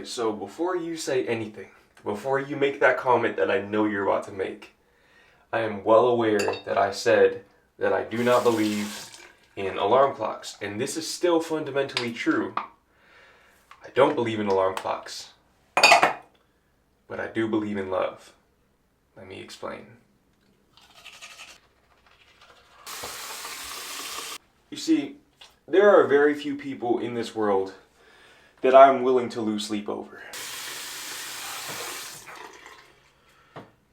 Alright, so before you say anything, before you make that comment that I know you're about to make, I am well aware that I said that I do not believe in alarm clocks, and this is still fundamentally true. I don't believe in alarm clocks, but I do believe in love. Let me explain. You see, there are very few people in this world that I'm willing to lose sleep over.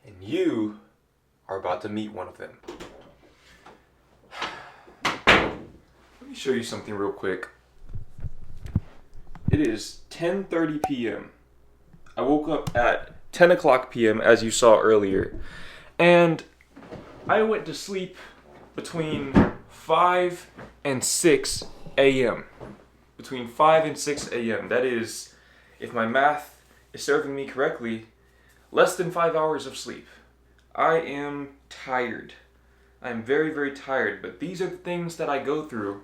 And you are about to meet one of them. Let me show you something real quick. It is 10:30 p.m. I woke up at 10 o'clock p.m. as you saw earlier. And I went to sleep between 5 and 6 a.m. Between 5 and 6 a.m. That is, if my math is serving me correctly, less than 5 hours of sleep. I am tired. I am very, very tired, but these are the things that I go through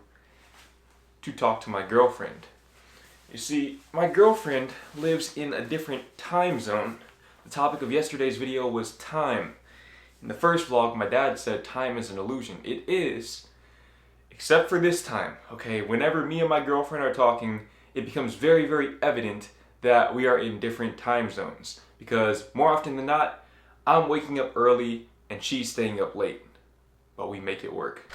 to talk to my girlfriend. You see, my girlfriend lives in a different time zone. The topic of yesterday's video was time. In the first vlog, my dad said time is an illusion. It is. Except for this time, okay? Whenever me and my girlfriend are talking, it becomes very, very evident that we are in different time zones. Because more often than not, I'm waking up early and she's staying up late. But we make it work.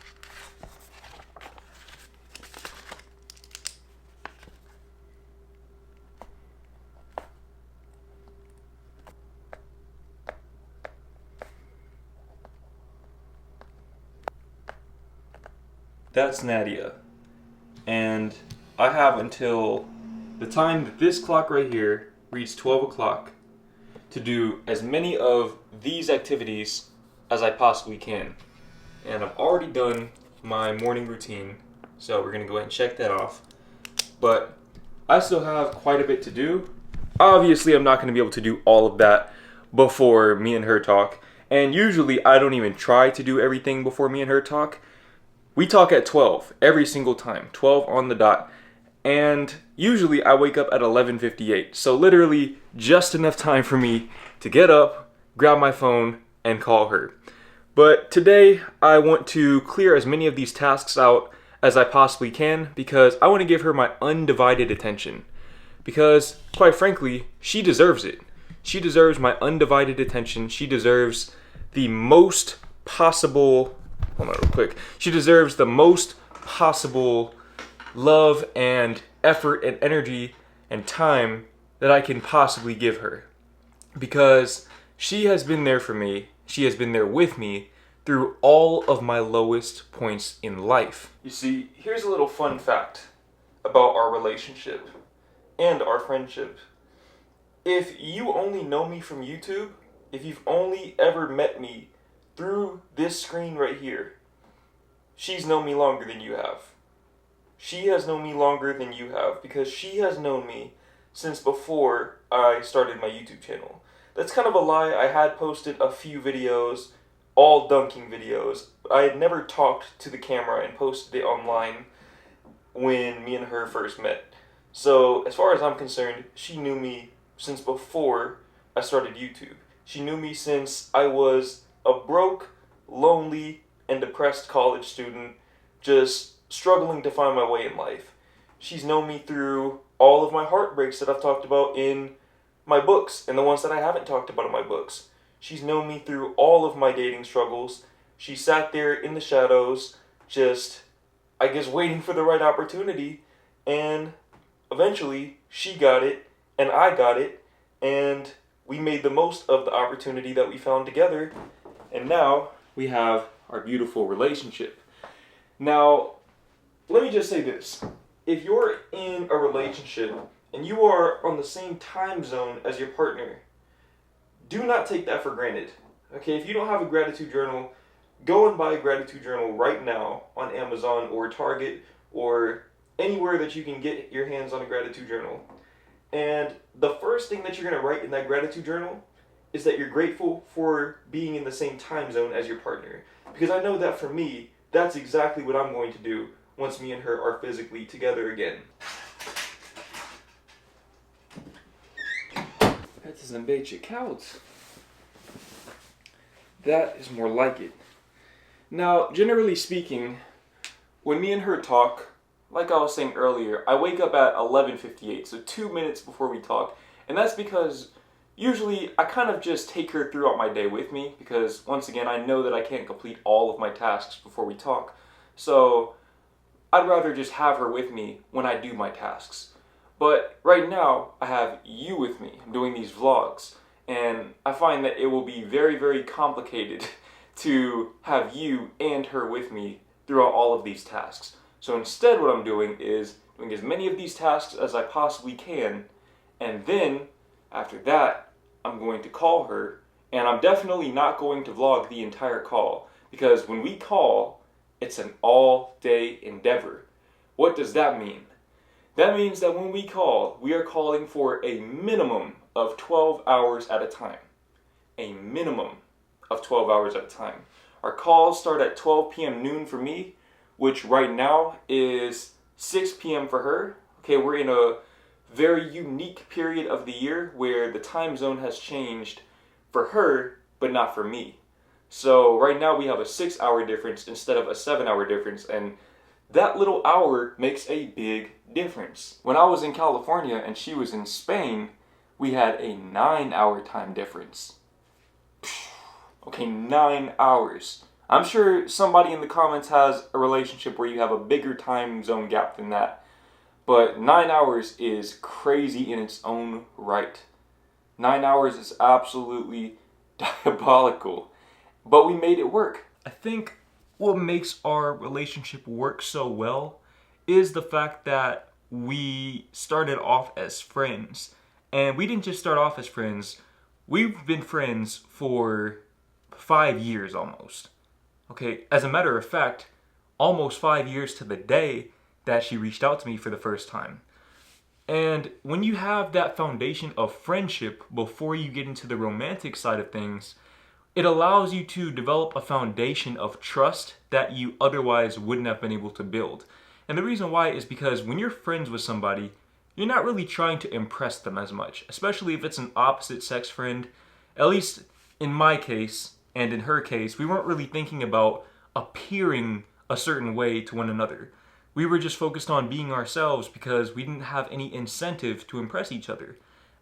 That's Nadia, and I have until the time that this clock right here reads 12 o'clock to do as many of these activities as I possibly can. And I've already done my morning routine, so we're going to go ahead and check that off. But I still have quite a bit to do. Obviously, I'm not going to be able to do all of that before me and her talk, and usually I don't even try to do everything before me and her talk. We talk at 12 every single time, 12 on the dot, and usually I wake up at 11:58, so literally just enough time for me to get up, grab my phone, and call her. But today I want to clear as many of these tasks out as I possibly can because I want to give her my undivided attention. Because, quite frankly, she deserves it. She deserves my undivided attention. She deserves the most possible... Hold on real quick. She deserves the most possible love and effort and energy and time that I can possibly give her. Because she has been there for me. She has been there with me through all of my lowest points in life. You see, here's a little fun fact about our relationship and our friendship. If you only know me from YouTube, if you've only ever met me through this screen right here, she's known me longer than you have. She has known me longer than you have because she has known me since before I started my YouTube channel. That's kind of a lie. I had posted a few videos, all dunking videos. I had never talked to the camera and posted it online when me and her first met. So as far as I'm concerned, she knew me since before I started YouTube. She knew me since I was a broke, lonely, and depressed college student just struggling to find my way in life. She's known me through all of my heartbreaks that I've talked about in my books and the ones that I haven't talked about in my books. She's known me through all of my dating struggles. She sat there in the shadows just, I guess, waiting for the right opportunity, and eventually she got it and I got it, and we made the most of the opportunity that we found together, and now we have our beautiful relationship. Now, let me just say this. If you're in a relationship and you are on the same time zone as your partner, do not take that for granted. Okay, if you don't have a gratitude journal, go and buy a gratitude journal right now on Amazon or Target or anywhere that you can get your hands on a gratitude journal. And the first thing that you're going to write in that gratitude journal is that you're grateful for being in the same time zone as your partner. Because I know that for me, that's exactly what I'm going to do once me and her are physically together again. Dat is een beetje koud. That is more like it. Now, generally speaking, when me and her talk, like I was saying earlier, I wake up at 11:58, so 2 minutes before we talk. And that's because usually I kind of just take her throughout my day with me because, once again, I know that I can't complete all of my tasks before we talk. So I'd rather just have her with me when I do my tasks. But right now, I have you with me. I'm doing these vlogs. And I find that it will be very, very complicated to have you and her with me throughout all of these tasks. So instead what I'm doing is doing as many of these tasks as I possibly can, and then after that I'm going to call her, and I'm definitely not going to vlog the entire call, because when we call, it's an all-day endeavor. What does that mean? That means that when we call, we are calling for a minimum of 12 hours at a time. A minimum of 12 hours at a time. Our calls start at 12 p.m. noon for me, which right now is 6 p.m. for her. Okay, we're in a very unique period of the year where the time zone has changed for her, but not for me. So right now we have a 6-hour difference instead of a 7-hour difference, and that little hour makes a big difference. When I was in California and she was in Spain, we had a 9-hour time difference. Okay, 9 hours. I'm sure somebody in the comments has a relationship where you have a bigger time zone gap than that. But 9 hours is crazy in its own right. 9 hours is absolutely diabolical. But we made it work. I think what makes our relationship work so well is the fact that we started off as friends. And we didn't just start off as friends. We've been friends for 5 years almost. Okay, as a matter of fact, almost 5 years to the day that she reached out to me for the first time. And when you have that foundation of friendship before you get into the romantic side of things, it allows you to develop a foundation of trust that you otherwise wouldn't have been able to build. And the reason why is because when you're friends with somebody, you're not really trying to impress them as much, especially if it's an opposite sex friend. At least in my case and in her case, we weren't really thinking about appearing a certain way to one another. We were just focused on being ourselves because we didn't have any incentive to impress each other.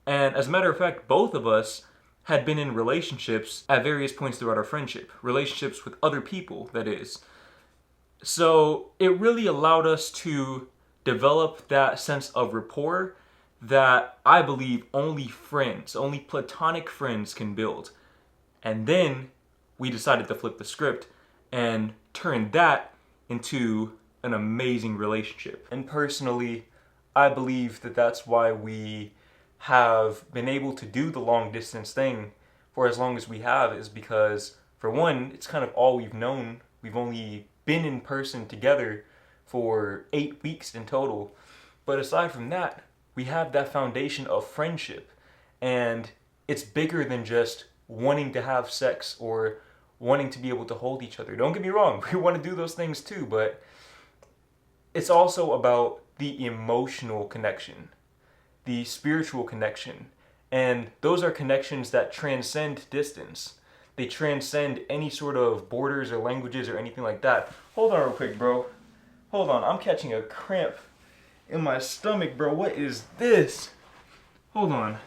And as a matter of fact, both of us had been in relationships at various points throughout our friendship. Relationships with other people, that is. So it really allowed us to develop that sense of rapport that I believe only friends, only platonic friends can build. And then we decided to flip the script and turn that into an amazing relationship. And personally, I believe that that's why we have been able to do the long distance thing for as long as we have, is because, for one, it's kind of all we've known. We've only been in person together for 8 weeks in total. But aside from that, we have that foundation of friendship. And it's bigger than just wanting to have sex or wanting to be able to hold each other. Don't get me wrong, we want to do those things too, but it's also about the emotional connection, the spiritual connection. And those are connections that transcend distance. They transcend any sort of borders or languages or anything like that. Hold on real quick, bro. Hold on, I'm catching a cramp in my stomach, bro. What is this? Hold on.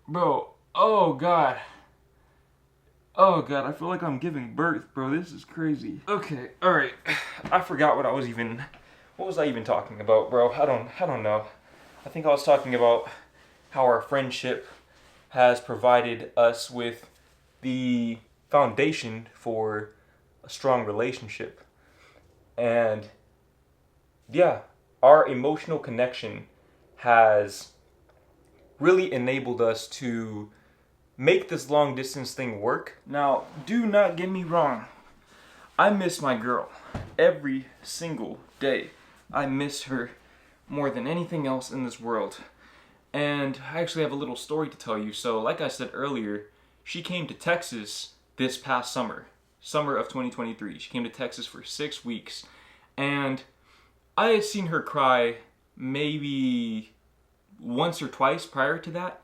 Bro, oh God. Oh God, I feel like I'm giving birth, bro. This is crazy. Okay, alright. I forgot what was I even talking about, bro? I don't know. I think I was talking about how our friendship has provided us with the foundation for a strong relationship. And yeah, our emotional connection has really enabled us to make this long distance thing work. Now, do not get me wrong. I miss my girl every single day. I miss her more than anything else in this world. And I actually have a little story to tell you. So, like I said earlier, she came to Texas this past summer of 2023. She came to Texas for 6 weeks. And I had seen her cry maybe once or twice prior to that.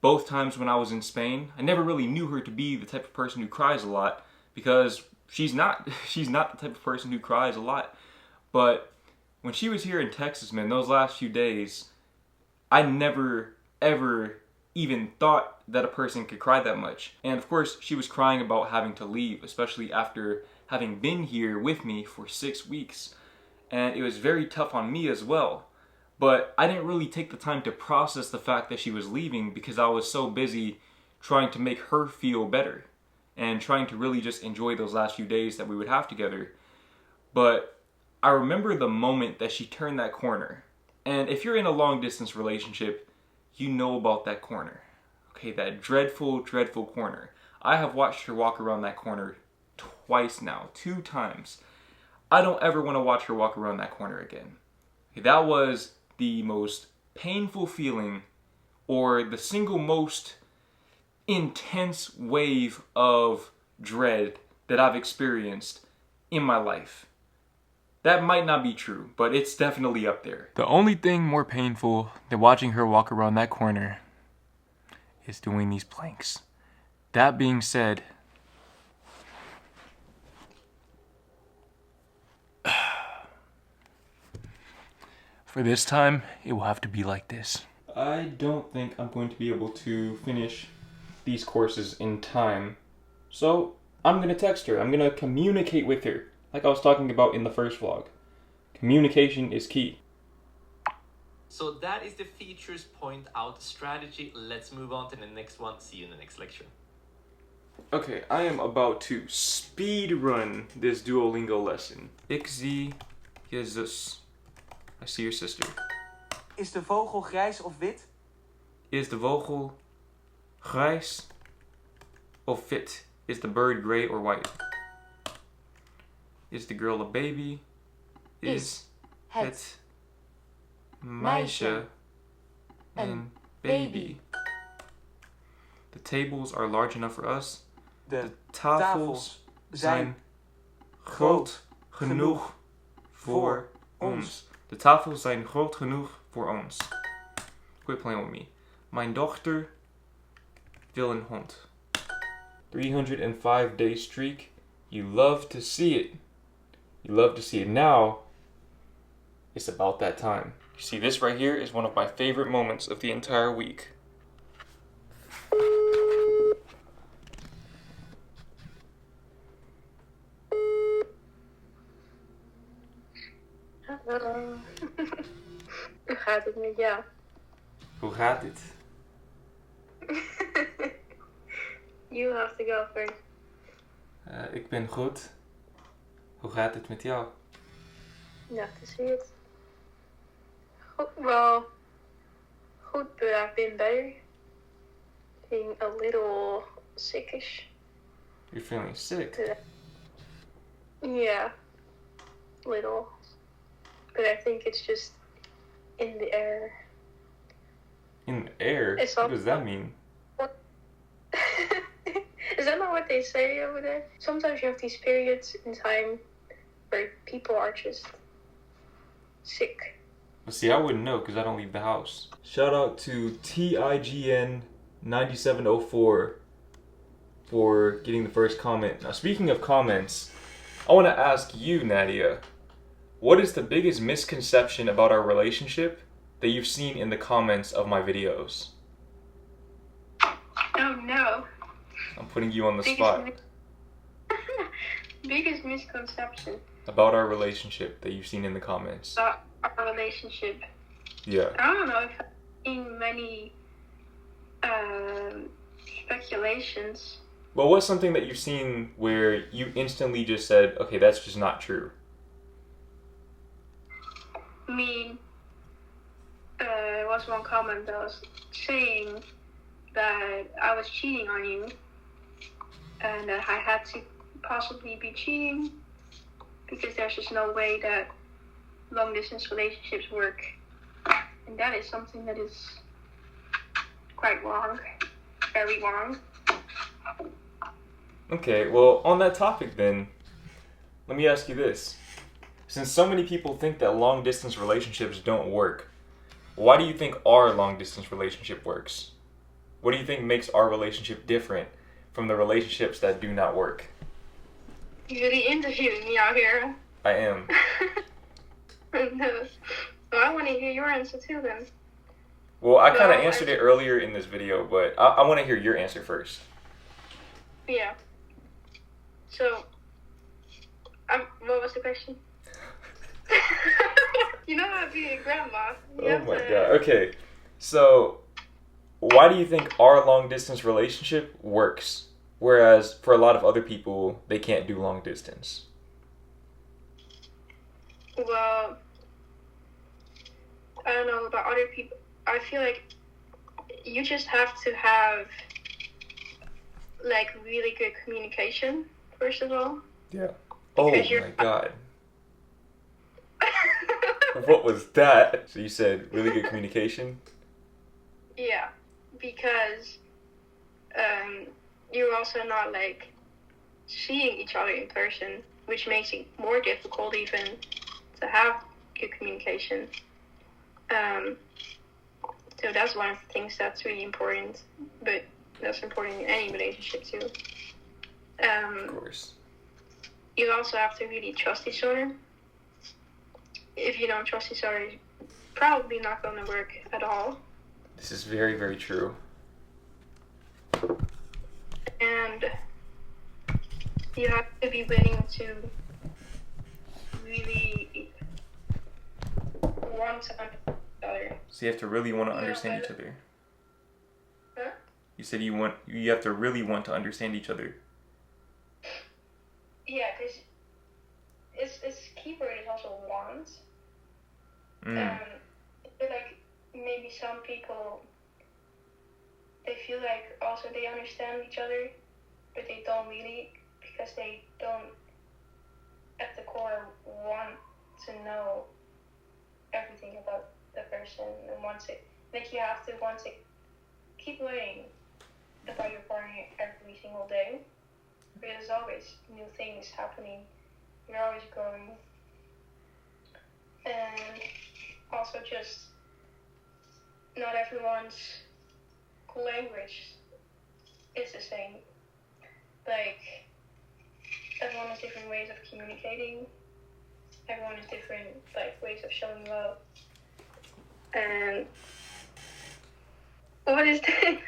both times when I was in Spain. I never really knew her to be the type of person who cries a lot, because she's not the type of person who cries a lot. But when she was here in Texas, man, those last few days, I never ever even thought that a person could cry that much. And of course, she was crying about having to leave, especially after having been here with me for 6 weeks. And it was very tough on me as well. But I didn't really take the time to process the fact that she was leaving, because I was so busy trying to make her feel better and trying to really just enjoy those last few days that we would have together. But I remember the moment that she turned that corner. And if you're in a long distance relationship, you know about that corner. Okay, that dreadful, dreadful corner. I have watched her walk around that corner twice now, 2 times. I don't ever want to watch her walk around that corner again. Okay, that was the most painful feeling, or the single most intense wave of dread that I've experienced in my life. That might not be true, but it's definitely up there. The only thing more painful than watching her walk around that corner is doing these planks. That being said, for this time, it will have to be like this. I don't think I'm going to be able to finish these courses in time. So I'm going to text her. I'm going to communicate with her, like I was talking about in the first vlog. Communication is key. So that is the features point out strategy. Let's move on to the next one. See you in the next lecture. Okay, I am about to speed run this Duolingo lesson. Ik zie je zus. I see your sister. Is de vogel grijs of wit? Is the vogel grijs of wit? Is the bird gray or white? Is the girl a baby? Is het meisje een baby? The tables are large enough for us. De tafels zijn groot genoeg voor ons. De tafels zijn groot genoeg voor ons. Quit playing with me. Mijn dochter wil een hond. 305-day streak. You love to see it. You love to see it. Now, it's about that time. You see, this right here is one of my favorite moments of the entire week. Hallo. Hoe gaat het met jou? Hoe gaat het? You have to go first. Ik ben goed. Hoe gaat het met jou? Not to see it. Well, good, but I've been better. Being a little sickish. You're feeling sick? Yeah, little. But I think it's just in the air. In the air? What does that mean? Is that not what they say over there? Sometimes you have these periods in time where people are just sick. But see, I wouldn't know because I don't leave the house. Shout out to TIGN9704 for getting the first comment. Now, speaking of comments, I want to ask you, Nadia, what is the biggest misconception about our relationship that you've seen in the comments of my videos? Oh no. I'm putting you on the spot. Biggest misconception about our relationship that you've seen in the comments. about our relationship. Yeah. I don't know if I've seen many speculations. But what's something that you've seen where you instantly just said, okay, that's just not true? I mean, there was one comment that was saying that I was cheating on you and that I had to possibly be cheating because there's just no way that long distance relationships work. And that is something that is quite wrong. Very wrong. Okay, well, on that topic then, let me ask you this. Since so many people think that long distance relationships don't work, why do you think our long distance relationship works? What do you think makes our relationship different from the relationships that do not work? You really interviewing me out here. I am. No. Well, I want to hear your answer too then. Well, I kind of Well, answered it earlier in this video, but I want to hear your answer first. Yeah. So, what was the question? You know how to be a grandma. Oh my god. Okay. So, why do you think our long distance relationship works, whereas for a lot of other people, they can't do long distance? Well, I don't know about other people. I feel like you just have to have like really good communication, first of all. Yeah. Oh Because my god. What was that? So you said really good communication? Yeah, because you're also not like seeing each other in person, which makes it more difficult even to have good communication. So that's one of the things that's really important, but that's important in any relationship too. Of course. You also have to really trust each other. If you don't trust each other, it's probably not going to work at all. This is very, very true. And you have to be willing to really want to understand each other. So you have to really want to Yeah, understand but- each other. Huh? You said you have to really want to understand each other. Yeah, because it's keyword is also want. Mm. I feel like maybe some people, they feel like also they understand each other, but they don't really, because they don't at the core want to know everything about the person and want to, like you have to want to keep learning about your partner every single day. There's always new things happening. You're always growing. And also just not everyone's language is the same. Like everyone has different ways of communicating. Everyone has different like ways of showing love. And what is that?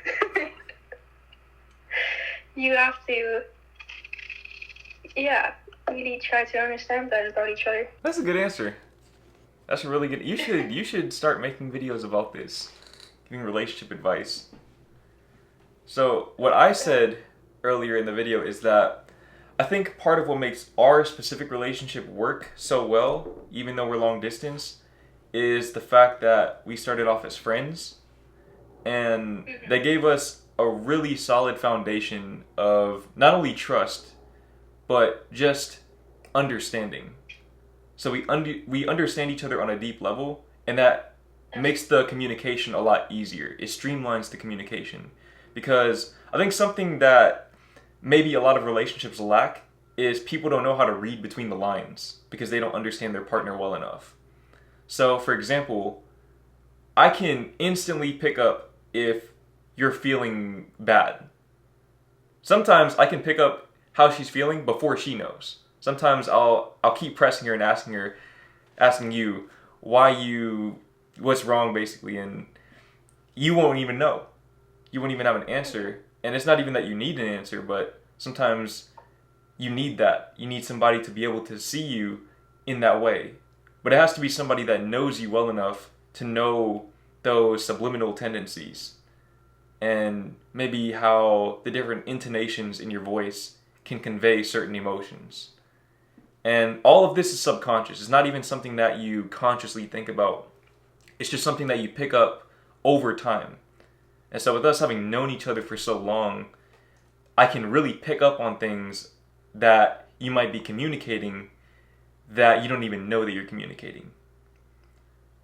You have to really try to understand that about each other. That's a good answer. That's a really good. You should start making videos about this, giving relationship advice. So what I said earlier in the video is that I think part of what makes our specific relationship work so well, even though we're long distance, is the fact that we started off as friends, and they gave us a really solid foundation of not only trust, but just understanding. So we understand each other on a deep level, and that makes the communication a lot easier. It streamlines the communication. Because I think something that maybe a lot of relationships lack is people don't know how to read between the lines because they don't understand their partner well enough. So, for example, I can instantly pick up if you're feeling bad. Sometimes I can pick up how she's feeling before she knows. Sometimes I'll keep pressing her and asking you what's wrong basically, and you won't even know. You won't even have an answer, and it's not even that you need an answer, but sometimes you need that. You need somebody to be able to see you in that way. But it has to be somebody that knows you well enough to know those subliminal tendencies and maybe how the different intonations in your voice can convey certain emotions. And all of this is subconscious. It's not even something that you consciously think about. It's just something that you pick up over time. And so with us having known each other for so long, I can really pick up on things that you might be communicating that you don't even know that you're communicating.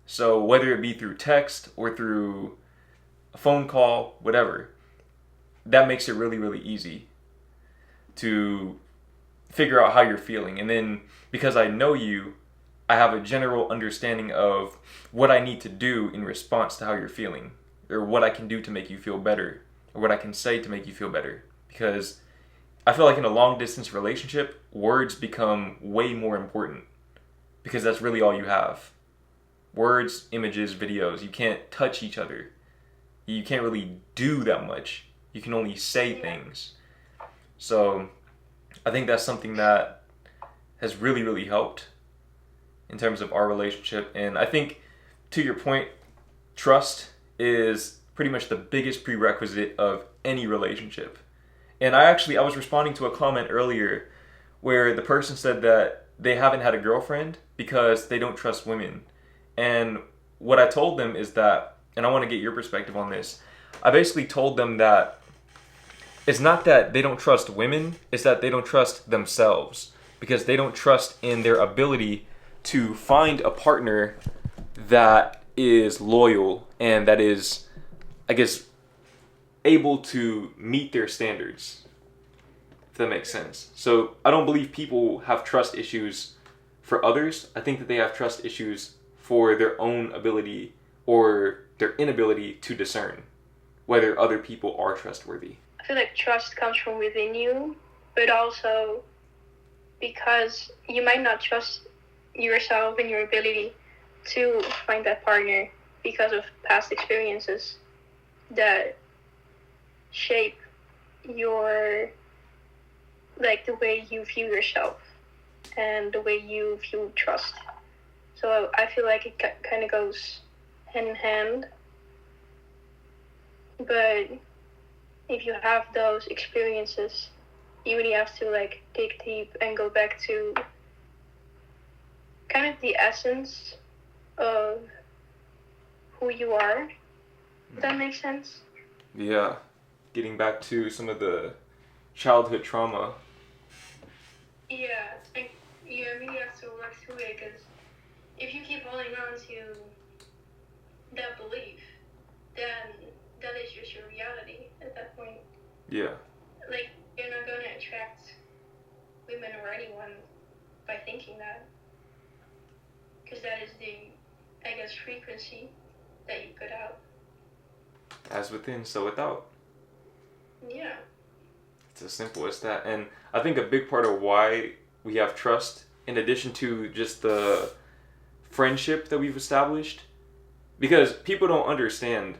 So whether it be through text or through a phone call, whatever, that makes it really, really easy to figure out how you're feeling. And then because I know you, I have a general understanding of what I need to do in response to how you're feeling, or what I can do to make you feel better or what I can say to make you feel better. Because I feel like in a long distance relationship, words become way more important because that's really all you have. Words, images, videos. You can't touch each other. You can't really do that much. You can only say things. So I think that's something that has really, really helped in terms of our relationship. And I think, to your point, trust is pretty much the biggest prerequisite of any relationship. And I was responding to a comment earlier where the person said that they haven't had a girlfriend because they don't trust women. And what I told them is that, and I want to get your perspective on this, I basically told them that it's not that they don't trust women, it's that they don't trust themselves, because they don't trust in their ability to find a partner that is loyal and that is, I guess, able to meet their standards, if that makes sense. So I don't believe people have trust issues for others. I think that they have trust issues for their own ability or their inability to discern whether other people are trustworthy. I feel like trust comes from within you, but also because you might not trust yourself and your ability to find that partner because of past experiences that shape your, like, the way you view yourself and the way you view trust. So I feel like it kind of goes hand in hand. But if you have those experiences, you really have to like dig deep and go back to kind of the essence of who you are. Does that make sense? Yeah, getting back to some of the childhood trauma. Yeah, and you really have to work through it, because if you keep holding on to that belief, then that is just your reality at that point. Yeah. Like, you're not going to attract women or anyone by thinking that. Because that is the, I guess, frequency that you put out. As within, so without. Yeah. It's as simple as that. And I think a big part of why we have trust, in addition to just the friendship that we've established, because people don't understand,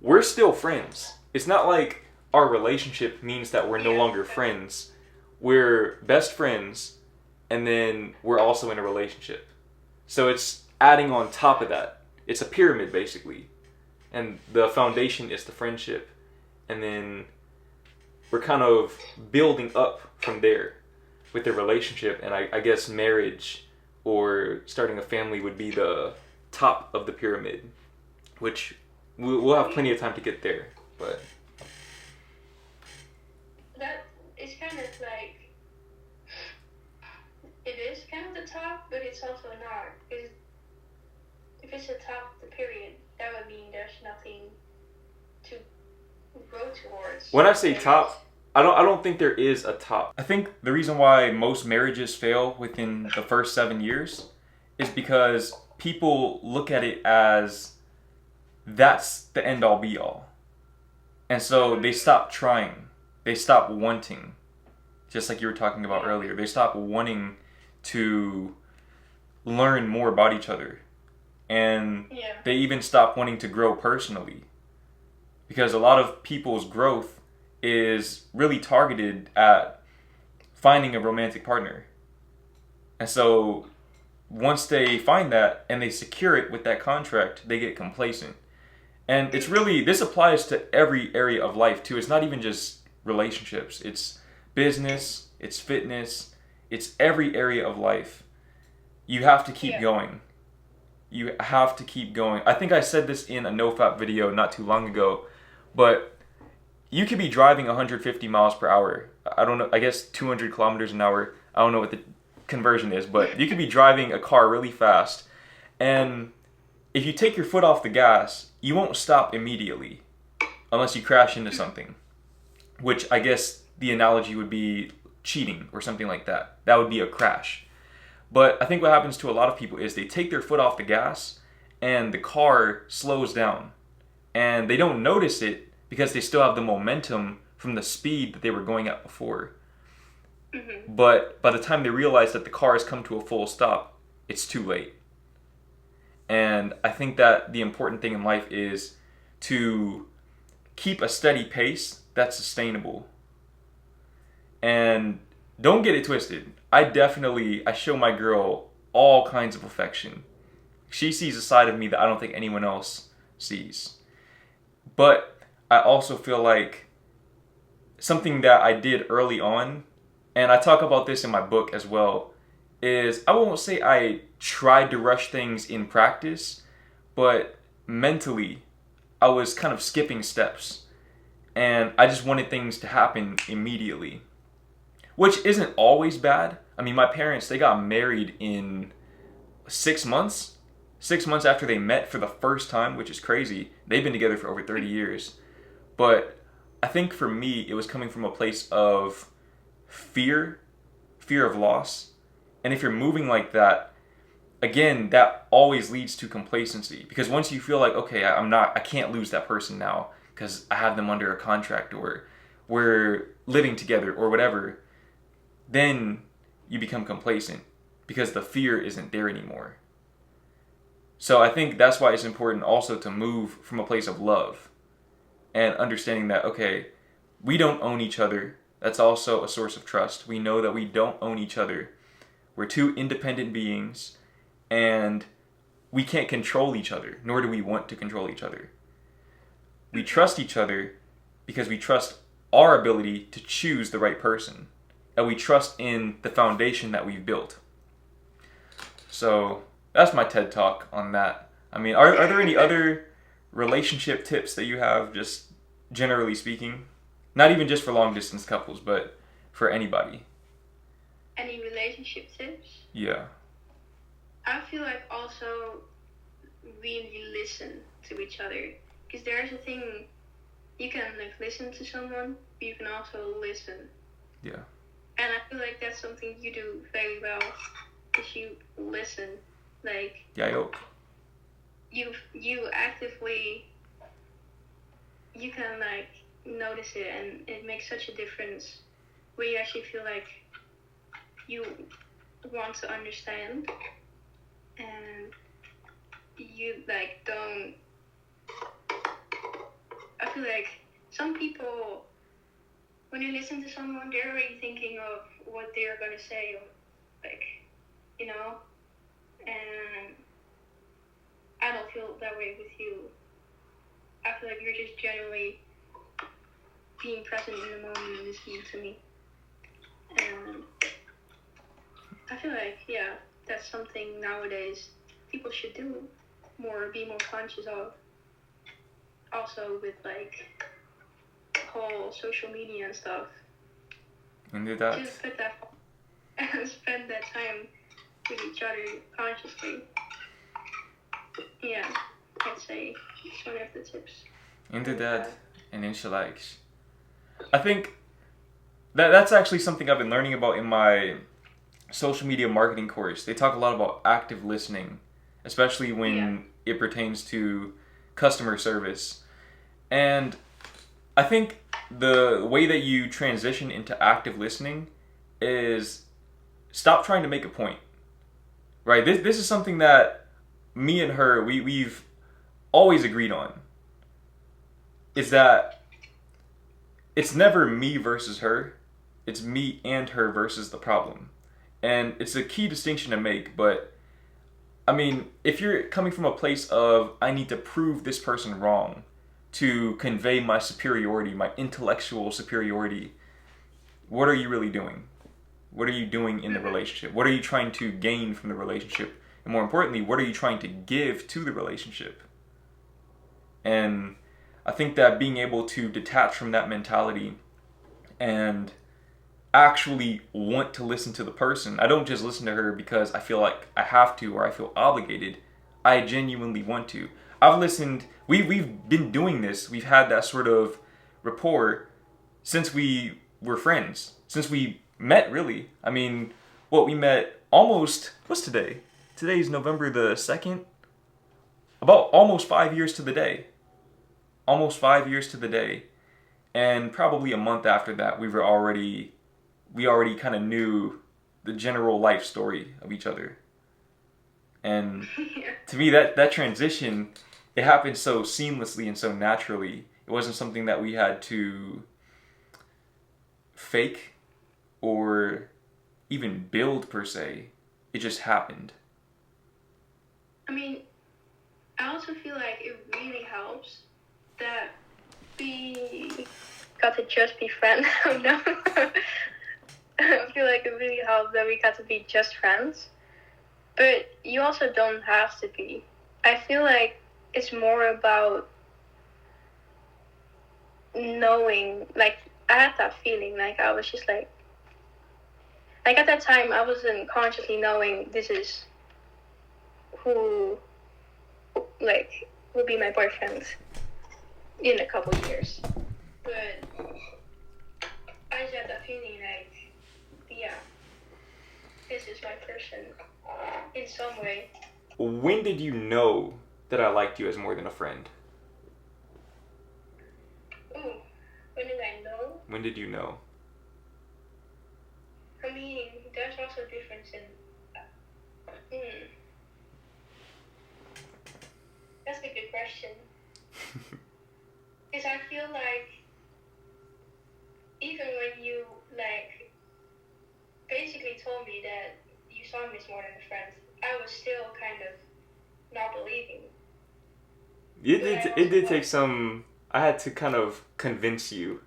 we're still friends. It's not like our relationship means that we're no longer friends. We're best friends, and then we're also in a relationship. So it's adding on top of that. It's a pyramid, basically. And the foundation is the friendship. And then we're kind of building up from there with the relationship. And I guess marriage or starting a family would be the top of the pyramid, which we'll have plenty of time to get there. But that is kind of like, it is kind of the top, but it's also not. Because if it's the top of the period, that would mean there's nothing to grow towards. when I say top, I don't think there is a top. I think the reason why most marriages fail within the first 7 years is because people look at it as that's the end all be all. And so they stop trying. They stop wanting. Just like you were talking about earlier. They stop wanting to learn more about each other. And they even stop wanting to grow personally. Because a lot of people's growth is really targeted at finding a romantic partner. And so once they find that and they secure it with that contract, they get complacent. And it's really, this applies to every area of life too. It's not even just relationships. It's business, it's fitness, it's every area of life. You have to keep going. You have to keep going. I think I said this in a NoFap video not too long ago, but you could be driving 150 miles per hour. I don't know, I guess 200 kilometers an hour. I don't know what the conversion is, but you could be driving a car really fast, and if you take your foot off the gas, you won't stop immediately unless you crash into something, which I guess the analogy would be cheating or something like that. That would be a crash. But I think what happens to a lot of people is they take their foot off the gas and the car slows down, and they don't notice it because they still have the momentum from the speed that they were going at before. Mm-hmm. But by the time they realize that the car has come to a full stop, it's too late. And I think that the important thing in life is to keep a steady pace that's sustainable. And don't get it twisted. I show my girl all kinds of affection. She sees a side of me that I don't think anyone else sees. But I also feel like something that I did early on, and I talk about this in my book as well, is I won't say I tried to rush things in practice, but mentally I was kind of skipping steps. And I just wanted things to happen immediately. Which isn't always bad. I mean, my parents, they got married in 6 months. 6 months after they met for the first time, which is crazy. They've been together for over 30 years. But I think for me, it was coming from a place of fear of loss. And if you're moving like that, again, that always leads to complacency. Because once you feel like, okay, I can't lose that person now because I have them under a contract or we're living together or whatever, then you become complacent because the fear isn't there anymore. So I think that's why it's important also to move from a place of love and understanding that, okay, we don't own each other. That's also a source of trust. We know that we don't own each other. We're two independent beings and we can't control each other, nor do we want to control each other. We trust each other because we trust our ability to choose the right person. And we trust in the foundation that we've built. So that's my TED Talk on that. I mean, are there any other relationship tips that you have, just generally speaking? Not even just for long distance couples, but for anybody. Any relationship tips? Yeah. I feel like also really listen to each other. Because there's a thing, you can like listen to someone, but you can also listen. Yeah. And I feel like that's something you do very well, because you listen. Like, Yeah, you actively, you can like notice it, and it makes such a difference where you actually feel like you want to understand, and you like don't, I feel like some people, when you listen to someone, they're already thinking of what they're going to say, or like, you know, and I don't feel that way with you. I feel like you're just generally being present in the moment and listening to me. And I feel like, yeah, that's something nowadays people should do more, be more conscious of. Also with like whole social media and stuff. And do that. Just put that and spend that time with each other consciously. Yeah, I'd say it's one of the tips. Into that and inshallah. I think that's actually something I've been learning about in my social media marketing course. They talk a lot about active listening, especially when it pertains to customer service. And I think the way that you transition into active listening is stop trying to make a point. Right? This is something that me and her, we've always agreed on. Is that it's never me versus her. It's me and her versus the problem. And it's a key distinction to make, but I mean, if you're coming from a place of I need to prove this person wrong to convey my superiority, my intellectual superiority, what are you really doing? What are you doing in the relationship? What are you trying to gain from the relationship? And more importantly, what are you trying to give to the relationship? And I think that being able to detach from that mentality and actually want to listen to the person. I don't just listen to her because I feel like I have to or I feel obligated. I genuinely want to. I've listened, we've been doing this. We've had that sort of rapport since we were friends. Since we met, really. I mean, we met almost, what's today? Today's November the 2nd. About almost 5 years to the day. almost 5 years to the day. And probably a month after that, we already kind of knew the general life story of each other. And to me, that transition, it happened so seamlessly and so naturally. It wasn't something that we had to fake or even build per se. It just happened. I mean, I also feel like it really helps that we got to just be friends. No. I feel like it really helped that we got to be just friends. But you also don't have to be. I feel like it's more about knowing, like, I had that feeling, like, I was just like at that time, I wasn't consciously knowing this is who, like, will be my boyfriend in a couple years. But I just had that feeling, like, yeah, this is my person in some way. When did you know that I liked you as more than a friend? Ooh, when did I know? When did you know? I mean, there's also a difference in. That's a good question. Because I feel like even when you, like, basically told me that you saw me as more than a friend, I was still kind of not believing. It did take some. I had to kind of convince you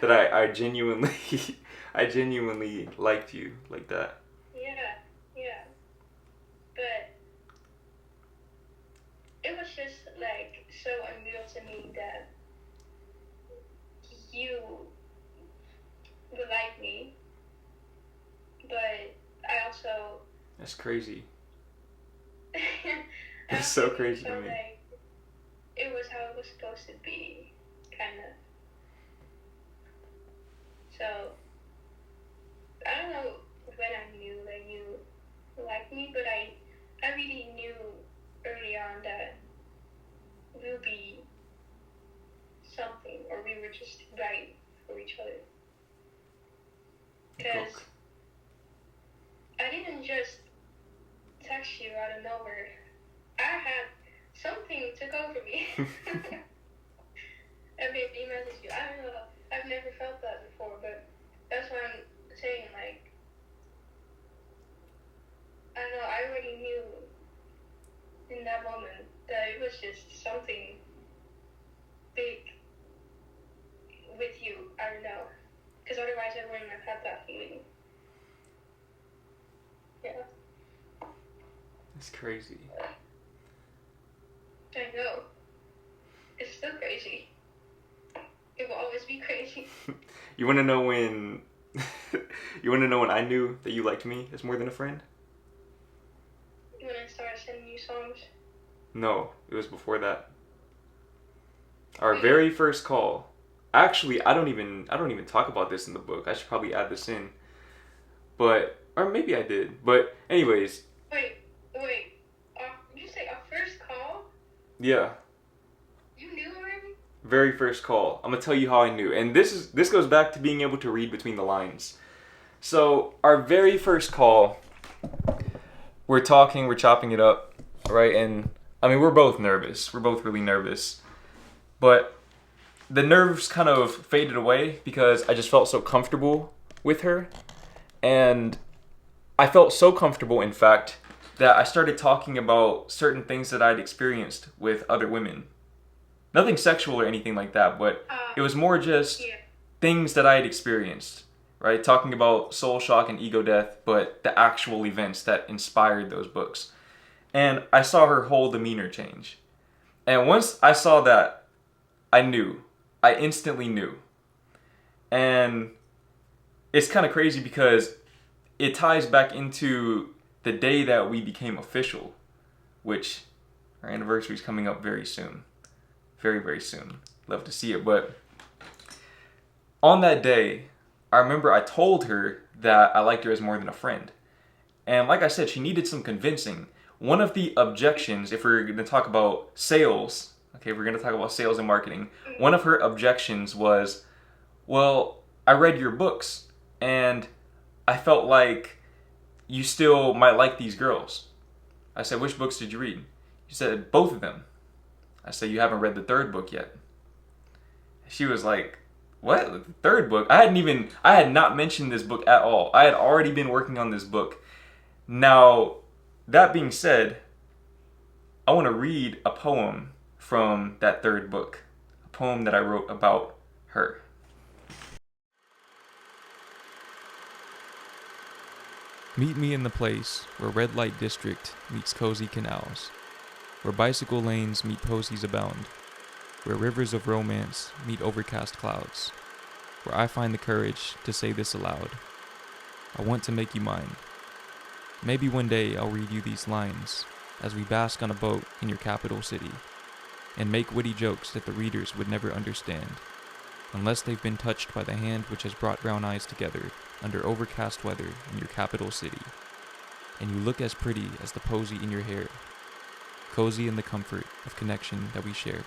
that I genuinely I genuinely liked you like that. Yeah. But it was just, like, so unreal to me that you would like me, but I also... That's crazy. I That's so crazy to felt me. like it was how it was supposed to be, kind of. So, I don't know when I knew that you liked me, but I really knew early on that we'll be something, or we were just right for each other. Because I didn't just text you out of nowhere. I had something took over me. I maybe messaged you. I don't know. I've never felt that before, but that's what I'm saying. Like, I don't know. I already knew in that moment that it was just something big with you. I don't know. Because otherwise I wouldn't have had that feeling. Yeah. It's crazy. I know. It's still crazy. It will always be crazy. You want to know when? You want to know when I knew that you liked me as more than a friend? When I started sending you songs. No, it was before that. Our very first call. Actually, I don't even talk about this in the book. I should probably add this in. But or maybe I did. But anyways. Wait. Did you say our first call? Yeah. You knew already? Very first call. I'm gonna tell you how I knew, and this goes back to being able to read between the lines. So our very first call, we're talking, we're chopping it up, right? And I mean, we're both nervous. We're both really nervous, but the nerves kind of faded away because I just felt so comfortable with her, and I felt so comfortable, in fact, that I started talking about certain things that I'd experienced with other women. Nothing sexual or anything like that, but it was more just things that I had experienced, right? Talking about soul shock and ego death, but the actual events that inspired those books. And I saw her whole demeanor change. And once I saw that, I knew. I instantly knew. And it's kind of crazy because it ties back into the day that we became official, which our anniversary is coming up very soon. Very, very soon. Love to see it. But on that day, I remember I told her that I liked her as more than a friend. And like I said, she needed some convincing. One of the objections, if we're going to talk about sales, Okay, we're going to talk about sales and marketing. One of her objections was, well, I read your books and I felt like you still might like these girls. I said, which books did you read? You said, both of them. I said, you haven't read the third book yet. She was like, what? The third book? I had not mentioned this book at all. I had already been working on this book. Now, that being said, I want to read a poem from that third book. A poem that I wrote about her. Meet me in the place where red light district meets cozy canals, where bicycle lanes meet posies abound, where rivers of romance meet overcast clouds, where I find the courage to say this aloud. I want to make you mine. Maybe one day I'll read you these lines as we bask on a boat in your capital city and make witty jokes that the readers would never understand unless they've been touched by the hand which has brought brown eyes together under overcast weather in your capital city. And you look as pretty as the posy in your hair, cozy in the comfort of connection that we share.